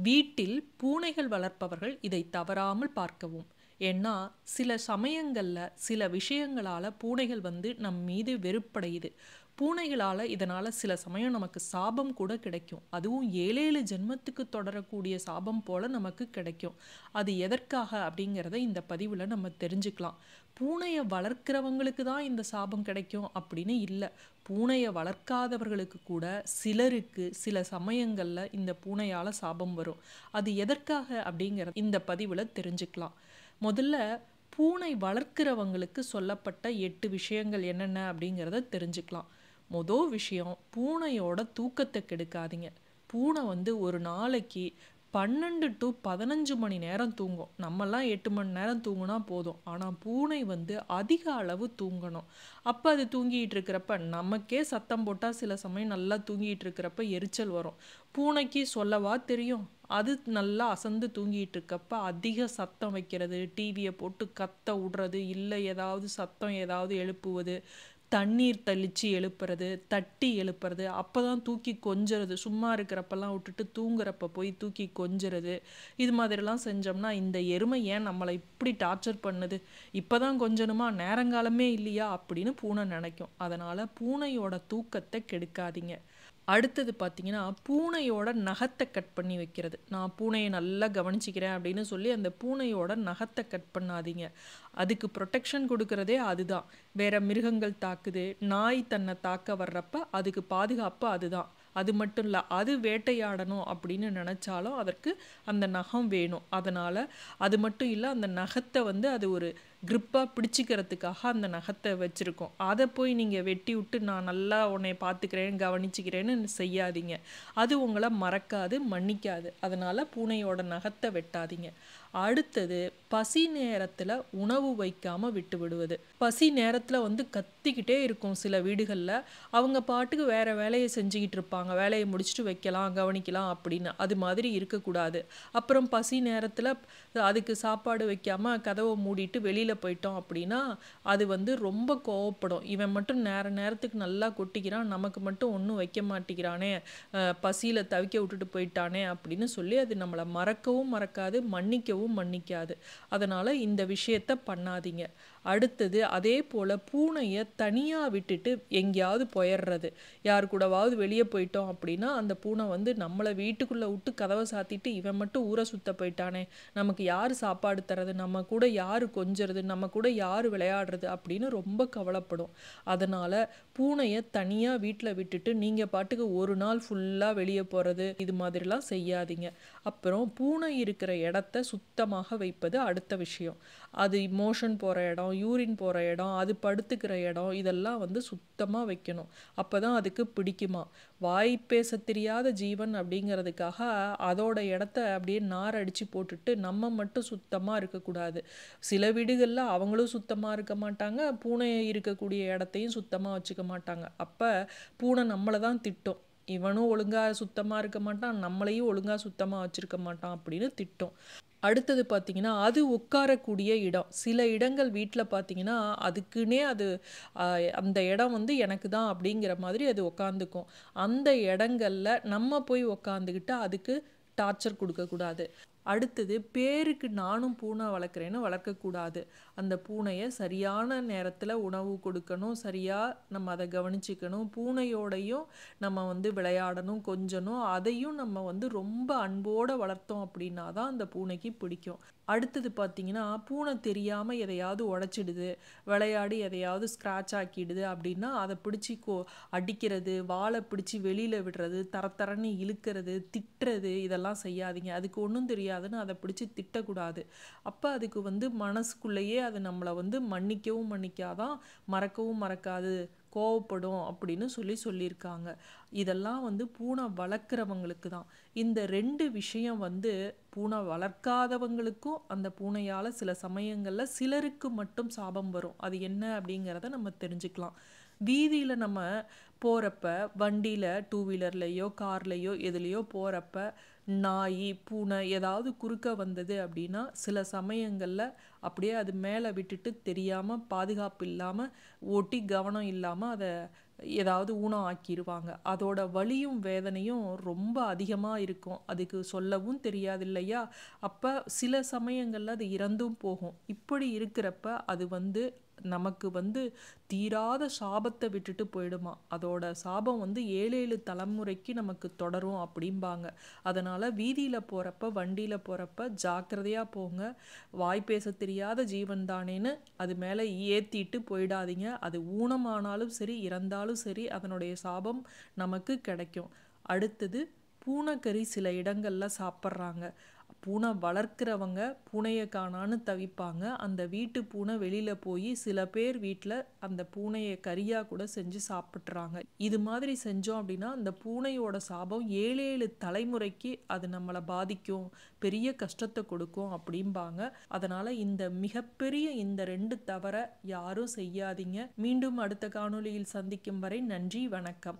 வீட்டில் பூனைகள் வளர்ப்பவர்கள் இதை தவறாமல் பார்க்கவும். ஏன்னா, சில சமயங்கள்ல சில விஷயங்களால பூனைகள் நம் மீது வெறுப்படையுது. பூனைகளால இதனால சில சமயம் நமக்கு சாபம் கூட கிடைக்கும். அதுவும் 7, 7 ஜென்மத்துக்கு தொடரக்கூடிய சாபம் போல நமக்கு கிடைக்கும். அது எதற்காக அப்படிங்கிறத இந்த பதிவுல நம்ம தெரிஞ்சுக்கலாம். பூனைய வளர்க்கிறவங்களுக்கு தான் இந்த சாபம் கிடைக்கும் அப்படின்னு இல்ல. பூனைய வளர்க்காதவர்களுக்கு கூட சிலருக்கு சில சமயங்கள்ல இந்த பூனையால சாபம் வரும். அது எதற்காக அப்படிங்கிறத இந்த பதிவுல தெரிஞ்சுக்கலாம். முதல்ல பூனை வளர்க்கிறவங்களுக்கு சொல்லப்பட்ட 8 விஷயங்கள் என்னென்ன அப்படிங்கிறத தெரிஞ்சுக்கலாம். விஷயம், பூனையோட தூக்கத்தை கெடுக்காதீங்க. பூனை ஒரு நாளைக்கு 12 to 15 மணி நேரம் தூங்கும். நம்மலாம் 8 மணி நேரம் தூங்குனா போதும். ஆனால் பூனை அதிக அளவு தூங்கணும். அப்போ அது தூங்கிட்டு இருக்கிறப்ப நமக்கே சத்தம் போட்டால் சில சமயம் நல்லா தூங்கிட்டு இருக்கிறப்ப எரிச்சல் வரும். பூனைக்கு சொல்லவா தெரியும்? அது நல்லா அசந்து தூங்கிட்டு இருக்கப்ப அதிக சத்தம் வைக்கிறது, டிவியை போட்டு கத்த விடுறது, இல்லை ஏதாவது சத்தம் ஏதாவது எழுப்புவது, தண்ணீர் தெளித்து எழுப்புறது, தட்டி எழுப்புறது, அப்போ தான் தூக்கி கொஞ்சறது, சும்மா இருக்கிறப்பெல்லாம் விட்டுட்டு தூங்குறப்ப போய் தூக்கி கொஞ்சறது, இது மாதிரிலாம் செஞ்சோம்னா இந்த எருமை ஏன் நம்மளை இப்படி டார்ச்சர் பண்ணுது, இப்போ தான் கொஞ்சணுமா, நேரங்காலமே இல்லையா அப்படின்னு பூனை நினைக்கும். அதனால் பூனையோட தூக்கத்தை கெடுக்காதீங்க. அடுத்தது பார்த்தீங்கன்னா, பூனையோட நகத்தை கட் பண்ணி வைக்கிறது. நான் பூனையை நல்லா கவனிச்சிக்கிறேன் அப்படின்னு சொல்லி அந்த பூனையோட நகத்தை கட் பண்ணாதீங்க. அதுக்கு ப்ரொடெக்ஷன் கொடுக்கறதே அதுதான். வேற மிருகங்கள் தாக்குது, நாய் தன்னை தாக்க வர்றப்ப அதுக்கு பாதுகாப்பு அதுதான். அது மட்டும் இல்லை, அது வேட்டையாடணும் அப்படின்னு நினச்சாலும் அதற்கு அந்த நகம் வேணும். அதனால் அது மட்டும் இல்லை, அந்த நகத்தை அது ஒரு க்ரிப்பாக பிடிச்சிக்கிறதுக்காக அந்த நகத்தை வச்சுருக்கோம். அதை போய் நீங்கள் வெட்டி விட்டு நான் நல்லா உன்னை பார்த்துக்கிறேன் கவனிச்சிக்கிறேன்னு செய்யாதீங்க. அது உங்களை மறக்காது, மன்னிக்காது. அதனால் பூனையோட நகத்தை வெட்டாதீங்க. அடுத்தது, பசி நேரத்தில் உணவு வைக்காமல் விட்டு விடுவது. பசி நேரத்தில் கத்திக்கிட்டே இருக்கும் சில வீடுகளில். அவங்க பாட்டுக்கு வேறு வேலையை செஞ்சுக்கிட்டு இருப்பாங்க. வேலையை முடிச்சுட்டு வைக்கலாம், கவனிக்கலாம் அப்படின்னு. அது மாதிரி இருக்கக்கூடாது. அப்புறம் பசி நேரத்தில் அதுக்கு சாப்பாடு வைக்காமல் கதவை மூடிட்டு வெளியில் போயிட்டோம் அப்படின்னா அது ரொம்ப கோவப்படும். இவன் மட்டும் நேரத்துக்கு நல்லா கொட்டிக்கிறான், நமக்கு மட்டும் ஒன்றும் வைக்க மாட்டேங்கிறானே, பசியில் தவிக்க விட்டுட்டு போயிட்டானே அப்படின்னு சொல்லி அது நம்மளை மறக்கவும் மறக்காது, மன்னிக்கவும் மன்னிக்காது. அதனால் இந்த விஷயத்தை பண்ணாதீங்க. அடுத்தது, அதே போல் பூனையை தனியாக விட்டுட்டு எங்கேயாவது போயிடுறது. யார் கூடவாவது வெளியே போயிட்டோம் அப்படின்னா அந்த பூனை நம்மளை வீட்டுக்குள்ளே விட்டு கதவை சாத்திட்டு இவன் மட்டும் ஊரை சுத்த போயிட்டானே, நமக்கு யார் சாப்பாடு தர்றது, நம்ம கூட யார் கொஞ்சறது, நம்ம கூட யார் விளையாடுறது அப்படின்னு ரொம்ப கவலைப்படும். அதனால் பூனையை தனியாக வீட்டில் விட்டுட்டு நீங்கள் பாட்டுக்கு ஒரு நாள் ஃபுல்லாக வெளியே போகிறது இது மாதிரிலாம் செய்யாதீங்க. அப்புறம் பூனை இருக்கிற இடத்த சுத்தமாக வைப்பது அடுத்த விஷயம். அது மோஷன் போகிற இடம், யூரின் போகிற இடம், அது படுத்துக்கிற இடம், இதெல்லாம் சுத்தமாக வைக்கணும். அப்போ தான் அதுக்கு பிடிக்குமா. வாய் பேச தெரியாத ஜீவன் அப்படிங்கிறதுக்காக அதோட இடத்த அப்படியே நார் அடித்து போட்டுட்டு நம்ம மட்டும் சுத்தமாக இருக்கக்கூடாது. சில வீடுகளில் அவங்களும் சுத்தமாக இருக்க மாட்டாங்க, பூனை இருக்கக்கூடிய இடத்தையும் சுத்தமாக வச்சுக்க மாட்டாங்க. அப்போ பூனை நம்மளை தான் திட்டும். இவனும் ஒழுங்காக சுத்தமாக இருக்க மாட்டான், நம்மளையும் ஒழுங்காக சுத்தமாக வச்சுருக்க மாட்டான் அப்படின்னு திட்டும். அடுத்தது பார்த்திங்கன்னா, அது உட்காரக்கூடிய இடம். சில இடங்கள் வீட்டில் பார்த்திங்கன்னா அதுக்குன்னே அது அந்த இடம் எனக்கு தான் அப்படிங்கிற மாதிரி அது உட்காந்துக்கும். அந்த இடங்களில் நம்ம போய் உட்காந்துக்கிட்டு அதுக்கு டார்ச்சர் கொடுக்கக்கூடாது. அடுத்தது, பேருக்கு நானும் பூனை வளர்க்குறேன்னு வளர்க்கக்கூடாது. அந்த பூனையை சரியான நேரத்தில் உணவு கொடுக்கணும், சரியாக நம்ம அதை கவனிச்சிக்கணும். பூனையோடையும் நம்ம விளையாடணும், கொஞ்சணும். அதையும் நம்ம ரொம்ப அன்போடு வளர்த்தோம் அப்படின்னா தான் அந்த பூனைக்கு பிடிக்கும். அடுத்தது பார்த்திங்கன்னா, பூனை தெரியாமல் எதையாவது உடைச்சிடுது, விளையாடி எதையாவது ஸ்க்ராட்ச் ஆக்கிடுது அப்படின்னா அதை பிடிச்சி அடிக்கிறது, வாழை பிடிச்சி வெளியில் விடுறது, தரத்தரன்னு இழுக்கிறது, திட்டுறது, இதெல்லாம் செய்யாதீங்க. அதுக்கு ஒன்றும் தெரியாதுன்னு அதை பிடிச்சி திட்டக்கூடாது. அப்போ அதுக்கு மனசுக்குள்ளேயே அது நம்மளை மன்னிக்கவும் மன்னிக்காதான், மறக்கவும் மறக்காது, கோவப்படும் அப்படின்னு சொல்லியிருக்காங்க. இதெல்லாம் பூனை வளர்க்குறவங்களுக்கு தான். இந்த 2 விஷயம் பூனை வளர்க்காதவங்களுக்கும் அந்த பூனையால் சில சமயங்களில் சிலருக்கு மட்டும் சாபம் வரும். அது என்ன அப்படிங்கிறத நம்ம தெரிஞ்சுக்கலாம். வீதியில் நம்ம போகிறப்ப, வண்டியில், 2 வீலர்லையோ கார்லையோ எதுலேயோ போகிறப்ப நாய், பூனை ஏதாவது குறுக்க வந்தது அப்படின்னா சில சமயங்களில் அப்படியே அது மேலே விட்டுட்டு தெரியாமல், பாதுகாப்பு இல்லாமல், ஓட்டி கவனம் இல்லாமல் அதை ஏதாவது ஊனம் ஆக்கிருவாங்க. அதோட வலியும் வேதனையும் ரொம்ப அதிகமா இருக்கும். அதுக்கு சொல்லவும் தெரியாது இல்லையா? அப்ப சில சமயங்கள்ல அது இறந்தும் போகும். இப்படி இருக்கிறப்ப அது நமக்கு தீராத சாபத்தை விட்டுட்டு போயிடுமா. அதோட சாபம் 7 தலைமுறைக்கு நமக்கு தொடரும் அப்படிம்பாங்க. அதனால வீதியில போறப்ப, வண்டியில போறப்ப ஜாக்கிரதையா போங்க. வாய் பேச தெரியாத ஜீவன் தானேன்னு அது மேல ஏத்திட்டு போயிடாதீங்க. அது ஊனமானாலும் சரி, இறந்தாலும் சரி, அதனுடைய சாபம் நமக்கு கிடைக்கும். அடுத்தது, பூனைக்கறி சில இடங்கள்ல சாப்பிட்றாங்க. பூனை வளர்க்கிறவங்க பூனையை காணான்னு தவிப்பாங்க. அந்த வீட்டு பூனை வெளியில போய் சில பேர் வீட்டில் அந்த பூனையை கறியா கூட செஞ்சு சாப்பிட்றாங்க. இது மாதிரி செஞ்சோம் அப்படின்னா அந்த பூனையோட சாபம் 7 தலைமுறைக்கு அது நம்மளை பாதிக்கும், பெரிய கஷ்டத்தை கொடுக்கும் அப்படிம்பாங்க. அதனால இந்த மிகப்பெரிய இந்த 2 தவறை யாரும் செய்யாதீங்க. மீண்டும் அடுத்த காணொளியில் சந்திக்கும் வரை நன்றி, வணக்கம்.